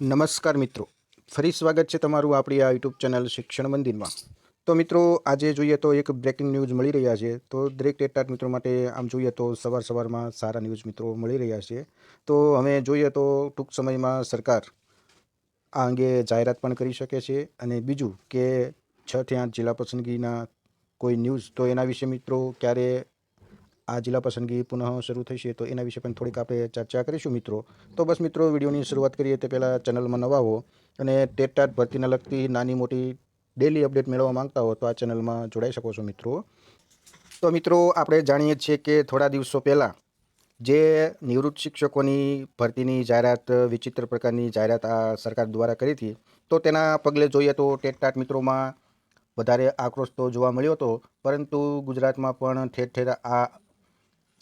નમસ્કાર મિત્રો, ફરી સ્વાગત છે તમારું આપણી આ યુટ્યુબ ચેનલ શિક્ષણ મંદિરમાં. તો મિત્રો, આજે જોઈએ તો એક બ્રેકિંગ ન્યૂઝ મળી રહ્યા છે. તો દરેક ટેટાટ મિત્રો માટે આમ જોઈએ તો સવારમાં સારા ન્યૂઝ મિત્રો મળી રહ્યા છે. તો હવે જોઈએ તો ટૂંક સમયમાં સરકાર આ અંગે જાહેરાત પણ કરી શકે છે. અને બીજું કે 6 થી 8 જિલ્લા પસંદગીના કોઈ ન્યૂઝ, તો એના વિશે મિત્રો ક્યારે આ જિલ્લા પસંદગી પુનઃ શરૂ થશે તો એના વિશે પણ થોડીક આપણે ચર્ચા કરીશું મિત્રો. તો બસ મિત્રો, વિડીયોની શરૂઆત કરીએ તે પહેલાં ચેનલમાં નવા હો અને ટેટાટ ભરતીને લગતી નાની મોટી ડેલી અપડેટ મેળવવા માંગતા હો તો આ ચેનલમાં જોડાઈ શકો છો મિત્રો. તો મિત્રો, આપણે જાણીએ છીએ કે થોડા દિવસો પહેલાં જે નિવૃત્ત શિક્ષકોની ભરતીની જાહેરાત, વિચિત્ર પ્રકારની જાહેરાત આ સરકાર દ્વારા કરી હતી, તો તેના પગલે જોઈએ તો ટેટાટ મિત્રોમાં વધારે આક્રોશ તો જોવા મળ્યો હતો. પરંતુ ગુજરાતમાં પણ ઠેર ઠેર આ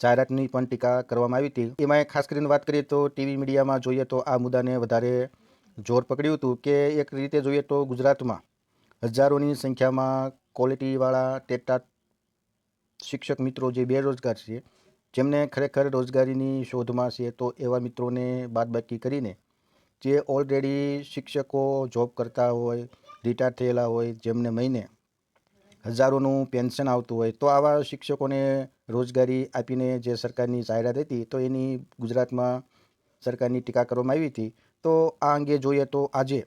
જાહેરાતની પણ ટીકા કરવામાં આવી હતી. એમાં ખાસ કરીને વાત કરીએ તો ટીવી મીડિયામાં જોઈએ તો આ મુદ્દાને વધારે જોર પકડ્યું હતું કે એક રીતે જોઈએ તો ગુજરાતમાં હજારોની સંખ્યામાં ક્વોલિટીવાળા ટેટાટ શિક્ષક મિત્રો જે બેરોજગાર છે, જેમને ખરેખર રોજગારીની શોધમાં છે, તો એવા મિત્રોને બાદબાકી કરીને જે ઓલરેડી શિક્ષકો જોબ કરતા હોય, રિટાયર થયેલા હોય, જેમને મહિને હજારોનું પેન્શન આવતું હોય, તો આવા શિક્ષકોને રોજગારી આપીને જે સરકારની જાહેરાત હતી, તો એની ગુજરાતમાં સરકારની ટીકા કરવામાં આવી હતી. તો આ અંગે જોઈએ તો આજે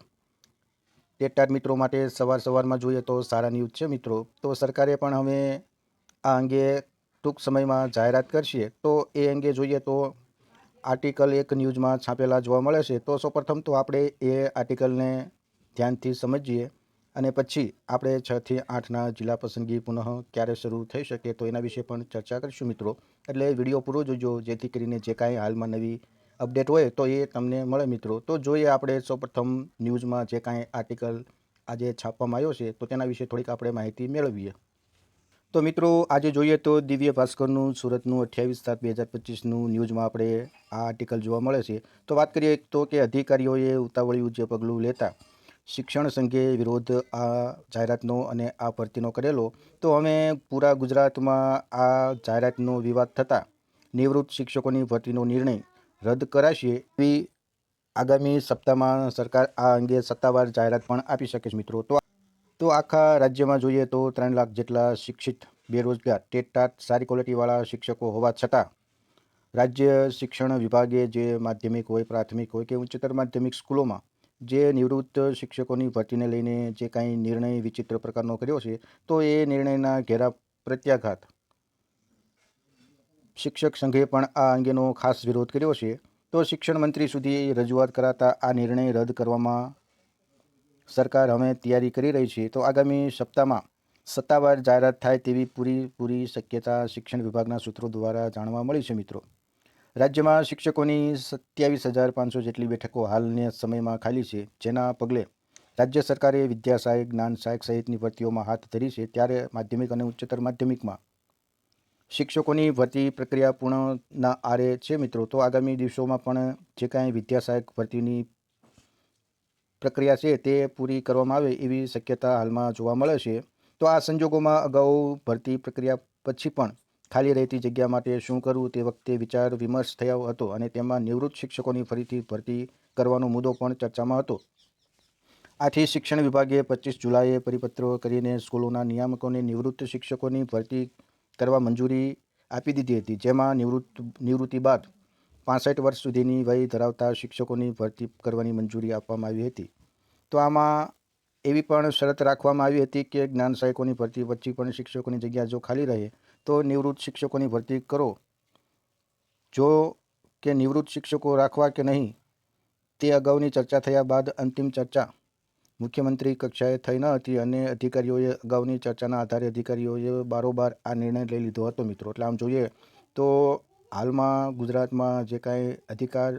ટેટાટ મિત્રો માટે સવારમાં જોઈએ તો સારા ન્યૂઝ છે મિત્રો. તો સરકારે પણ હવે આ અંગે ટૂંક સમયમાં જાહેરાત કરશે. તો એ અંગે જોઈએ તો આર્ટિકલ એક ન્યૂઝમાં છાપેલા જોવા મળે છે. તો સૌપ્રથમ તો આપણે એ આર્ટિકલને ધ્યાનથી સમજીએ અને પછી આપણે 6 થી 8ના જિલ્લા પસંદગી પુનઃ ક્યારે શરૂ થઈ શકે તો એના વિશે પણ ચર્ચા કરીશું મિત્રો. એટલે વિડીયો પૂરો જોજો, જેથી કરીને જે કાંઈ હાલમાં નવી અપડેટ હોય તો એ તમને મળે મિત્રો. તો જોઈએ આપણે સૌપ્રથમ ન્યૂઝમાં જે કાંઈ આર્ટિકલ આજે છાપવામાં આવ્યો છે તો તેના વિશે થોડીક આપણે માહિતી મેળવીએ. તો મિત્રો, આજે જોઈએ તો દિવ્ય ભાસ્કરનું સુરતનું 28/7/2025નું ન્યૂઝમાં આપણે આ આર્ટિકલ જોવા મળે છે. તો વાત કરીએ તો કે અધિકારીઓએ ઉતાવળિયું જે પગલું લેતા શિક્ષણ સંઘે વિરોધ આ જાહેરાતનો અને આ ભરતીનો કરેલો. તો અમે પૂરા ગુજરાતમાં આ જાહેરાતનો વિવાદ થતાં નિવૃત્ત શિક્ષકોની ભરતીનો નિર્ણય રદ કરાશે એવી આગામી સપ્તાહમાં સરકાર આ અંગે સત્તાવાર જાહેરાત પણ આપી શકે છે મિત્રો. તો આખા રાજ્યમાં જોઈએ તો 3 લાખ જેટલા શિક્ષિત બેરોજગાર ટેટાટ સારી ક્વોલિટીવાળા શિક્ષકો હોવા છતાં રાજ્ય શિક્ષણ વિભાગે જે માધ્યમિક હોય, પ્રાથમિક હોય કે ઉચ્ચતર માધ્યમિક સ્કૂલોમાં જે નિવૃત્ત શિક્ષકોની ભરતીને લઈને જે કાંઈ નિર્ણય વિચિત્ર પ્રકારનો કર્યો છે, તો એ નિર્ણયના ઘેરા પ્રત્યાઘાત શિક્ષક સંઘે પણ આ અંગેનો ખાસ વિરોધ કર્યો છે. તો શિક્ષણ મંત્રી સુધી રજૂઆત કરાતા આ નિર્ણય રદ કરવામાં સરકાર હવે તૈયારી કરી રહી છે. તો આગામી સપ્તાહમાં સત્તાવાર જાહેરાત થાય તેવી પૂરી શક્યતા શિક્ષણ વિભાગના સૂત્રો દ્વારા જાણવા મળી છે મિત્રો. રાજ્યમાં શિક્ષકોની 27,500 જેટલી બેઠકો હાલના સમયમાં ખાલી છે, જેના પગલે રાજ્ય સરકારે વિદ્યા સહાયક, જ્ઞાન સહાયક સહિતની ભરતીઓમાં હાથ ધરી છે. ત્યારે માધ્યમિક અને ઉચ્ચતર માધ્યમિકમાં શિક્ષકોની ભરતી પ્રક્રિયા પૂર્ણના આરે છે મિત્રો. તો આગામી દિવસોમાં પણ જે કાંઈ વિદ્યા સહાયક ભરતીની પ્રક્રિયા છે તે પૂરી કરવામાં આવે એવી શક્યતા હાલમાં જોવા મળે છે. તો આ સંજોગોમાં અગાઉ ભરતી પ્રક્રિયા પછી પણ ખાલી રહેતી જગ્યા માટે શું કરવું તે વખતે વિચાર વિમર્શ થયો હતો અને તેમાં નિવૃત્ત શિક્ષકોની ફરીથી ભરતી કરવાનો મુદ્દો પણ ચર્ચામાં હતો. આથી શિક્ષણ વિભાગે 25 જુલાઈએ પરિપત્ર કરીને સ્કૂલોના નિયામકોને નિવૃત્ત શિક્ષકોની ભરતી કરવા મંજૂરી આપી દીધી હતી, જેમાં નિવૃત્તિ બાદ 65 વર્ષ સુધીની વય ધરાવતા શિક્ષકોની ભરતી કરવાની મંજૂરી આપવામાં આવી હતી. તો આમાં એવી પણ શરત રાખવામાં આવી હતી કે જ્ઞાન સહાયકોની ભરતી પછી પણ શિક્ષકોની જગ્યા જો ખાલી રહે તો નિવૃત્ત શિક્ષકોની ભરતી કરો. જો કે નિવૃત્ત શિક્ષકો રાખવા કે નહીં તે અગાઉની ચર્ચા થયા બાદ અંતિમ ચર્ચા મુખ્યમંત્રી કક્ષાએ થઈ ન હતી અને અધિકારીઓએ અગાઉની ચર્ચાના આધારે અધિકારીઓએ બારોબાર આ નિર્ણય લઈ લીધો હતો મિત્રો. એટલે આમ જોઈએ તો હાલમાં ગુજરાતમાં જે કાંઈ અધિકાર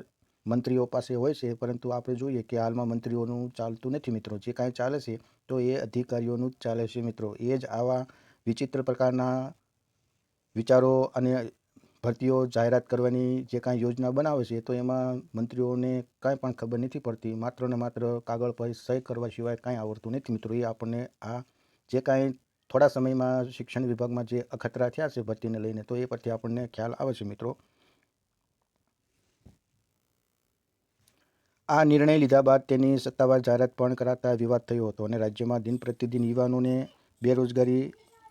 મંત્રીઓ પાસે હોય છે, પરંતુ આપણે જોઈએ કે હાલમાં મંત્રીઓનું ચાલતું નથી મિત્રો. જે કાંઈ ચાલે છે તો એ અધિકારીઓનું જ ચાલે છે મિત્રો. એ જ આવા વિચિત્ર પ્રકારના વિચારો અને ભરતીઓ જાહેરાત કરવાની જે કાંઈ યોજના બનાવે છે, તો એમાં મંત્રીઓને કાંઈ પણ ખબર નથી પડતી. માત્ર ને માત્ર કાગળ પર સહી કરવા સિવાય કાંઈ આવડતું નથી મિત્રો. એ આપણને આ જે કાંઈ થોડા સમયમાં શિક્ષણ વિભાગમાં જે અખતરા થયા છે ભરતીને લઈને, તો એ પરથી આપણને ખ્યાલ આવે છે મિત્રો. આ નિર્ણય લીધા બાદ તેની સત્તાવાર જાહેરાત પણ કરાતા વિવાદ થયો હતો અને રાજ્યમાં દિન પ્રતિદિન યુવાનોને બેરોજગારી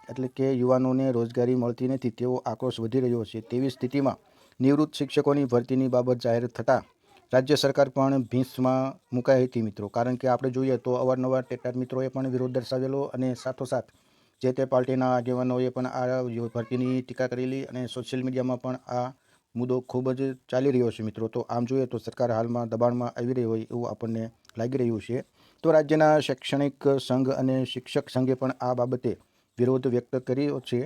એટલે કે યુવાનોને રોજગારી મળતી નથી તેવો આક્રોશ વધી રહ્યો છે. તેવી સ્થિતિમાં નિવૃત્ત શિક્ષકોની ભરતીની બાબત જાહેર થતાં રાજ્ય સરકાર પણ ભીંસમાં મુકાઈ હતી મિત્રો. કારણ કે આપણે જોઈએ તો અવારનવાર ટેટાર મિત્રોએ પણ વિરોધ દર્શાવેલો અને સાથોસાથ જે તે પાર્ટીના આગેવાનોએ પણ આ ભરતીની ટીકા કરેલી અને સોશિયલ મીડિયામાં પણ આ મુદ્દો ખૂબ જ ચાલી રહ્યો છે મિત્રો. તો આમ જોઈએ તો સરકાર હાલમાં દબાણમાં આવી રહી હોય એવું આપણને લાગી રહ્યું છે. તો રાજ્યના શૈક્ષણિક સંઘ અને શિક્ષક સંઘે પણ આ બાબતે વિરોધ વ્યક્ત કર્યો છે.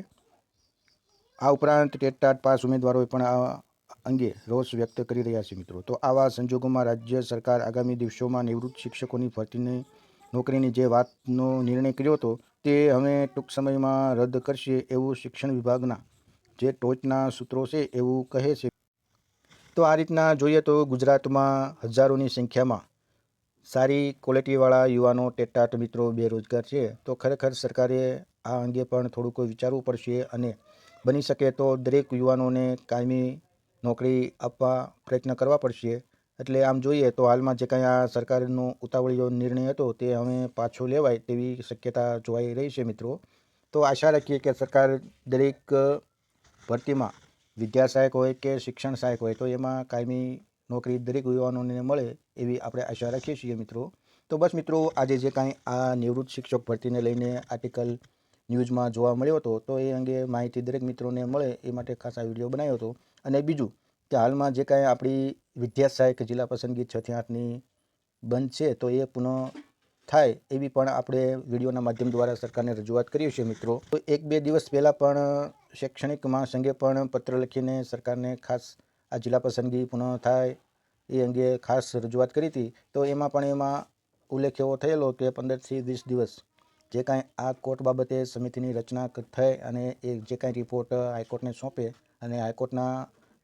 આ ઉપરાંત ટેટ પાસ ઉમેદવારોએ પણ આ અંગે રોષ વ્યક્ત કરી રહ્યા છે મિત્રો. તો આવા સંજોગોમાં રાજ્ય સરકાર આગામી દિવસોમાં નિવૃત્ત શિક્ષકોની ભરતીની નોકરીની જે વાતનો નિર્ણય કર્યો હતો તે હવે ટૂંક સમયમાં રદ કરશે એવું શિક્ષણ વિભાગના જે ટોચના સૂત્રો છે એવું કહે છે. તો આ રીતના જોઈએ તો ગુજરાતમાં હજારોની સંખ્યામાં સારી ક્વોલિટીવાળા યુવાનો ટેટાટ મિત્રો બેરોજગાર છે. તો ખરેખર સરકારે આ અંગે પણ થોડુંક વિચારવું પડશે અને બની શકે તો દરેક યુવાનોને કાયમી નોકરી આપવા પ્રયત્ન કરવા પડશે. એટલે આમ જોઈએ તો હાલમાં જે કાંઈ આ સરકારનો ઉતાવળિયો નિર્ણય હતો તે હવે પાછો લેવાય તેવી શક્યતા જોવાઈ રહી છે મિત્રો. તો આશા રાખીએ કે સરકાર દરેક ભરતીમાં વિદ્યા સહાયક હોય કે શિક્ષણ સહાયક હોય તો એમાં કાયમી નોકરી દરેક યુવાનોને મળે એવી આપણે આશા રાખીએ છીએ મિત્રો. તો બસ મિત્રો, આજે જે કાંઈ આ નિવૃત્ત શિક્ષક ભરતીને લઈને આર્ટિકલ ન્યૂઝમાં જોવા મળ્યો હતો તો એ અંગે માહિતી દરેક મિત્રોને મળે એ માટે ખાસ આ વિડીયો બનાવ્યો હતો. અને બીજું કે હાલમાં જે કાંઈ આપણી વિદ્યા સહાયક જિલ્લા પસંદગી 6 થી 8ની બંધ છે તો એ પુનઃ થાય એવી પણ આપણે વિડીયોના માધ્યમ દ્વારા સરકારને રજૂઆત કરી છે મિત્રો. તો 1-2 દિવસ પહેલાં પણ શૈક્ષણિક મહાસંઘે પણ પત્ર લખીને સરકારને ખાસ આ જિલ્લા પસંદગી પુનઃ થાય એ અંગે ખાસ રજૂઆત કરી હતી. તો એમાં ઉલ્લેખ એવો થયેલો કે 15 થી 20 દિવસ જે કાંઈ આ કોર્ટ બાબતે સમિતિની રચના થઈ અને એ જે કાંઈ રિપોર્ટ હાઈકોર્ટને સોંપે અને હાઈકોર્ટના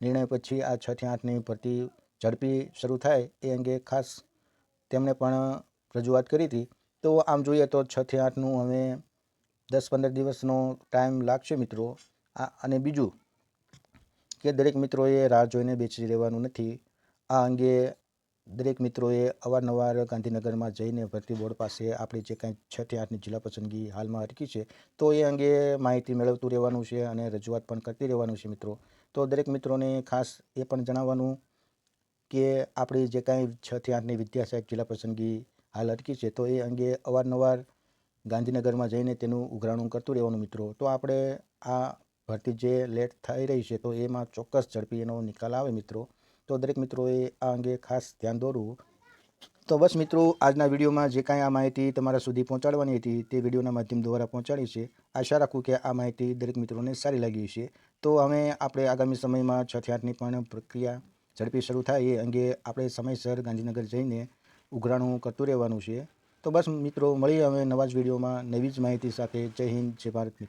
નિર્ણય પછી આ 6 થી 8ની ભરતી ઝડપી શરૂ થાય એ અંગે ખાસ તેમણે પણ રજૂઆત કરી હતી. તો આમ જોઈએ તો 6 થી 8નું હવે 10-15 દિવસનો ટાઈમ લાગશે મિત્રો. અને બીજું કે દરેક મિત્રોએ રાહ જોઈને બેસી રહેવાનું નથી. આ અંગે દરેક મિત્રોએ અવારનવાર ગાંધીનગરમાં જઈને ભરતી બોર્ડ પાસે આપણી જે કાંઈ 6 થી 8ની જિલ્લા પસંદગી હાલમાં અટકી છે તો એ અંગે માહિતી મેળવતું રહેવાનું છે અને રજૂઆત પણ કરતી રહેવાનું છે મિત્રો. તો દરેક મિત્રોને ખાસ એ પણ જણાવવાનું કે આપણી જે કાંઈ 6 થી 8ની વિદ્યા સહાયક જિલ્લા પસંદગી હાલ અટકી છે તો એ અંગે અવારનવાર ગાંધીનગરમાં જઈને તેનું ઉઘરાણું કરતું રહેવાનું મિત્રો. તો આપણે આ ભરતી જે લેટ થઈ રહી છે તો એમાં ચોક્કસ ઝડપી એનો નિકાલ આવે મિત્રો. તો દરેક મિત્રોએ આ અંગે ખાસ ધ્યાન દોરવું. તો બસ મિત્રો, આજના વિડીયોમાં જે કાંઈ આ માહિતી તમારા સુધી પહોંચાડવાની હતી તે વિડીયોના માધ્યમ દ્વારા પહોંચાડી છે. આશા રાખું કે આ માહિતી દરેક મિત્રોને સારી લાગી છે. તો હવે આપણે આગામી સમયમાં 6 થી 8ની પણ પ્રક્રિયા ઝડપી શરૂ થાય એ અંગે આપણે સમયસર ગાંધીનગર જઈને ઉઘરાણું કરતું રહેવાનું છે. તો બસ મિત્રો, મળીએ હવે નવા જ વિડીયોમાં નવી જ માહિતી સાથે. જય હિન્દ, જય ભારત.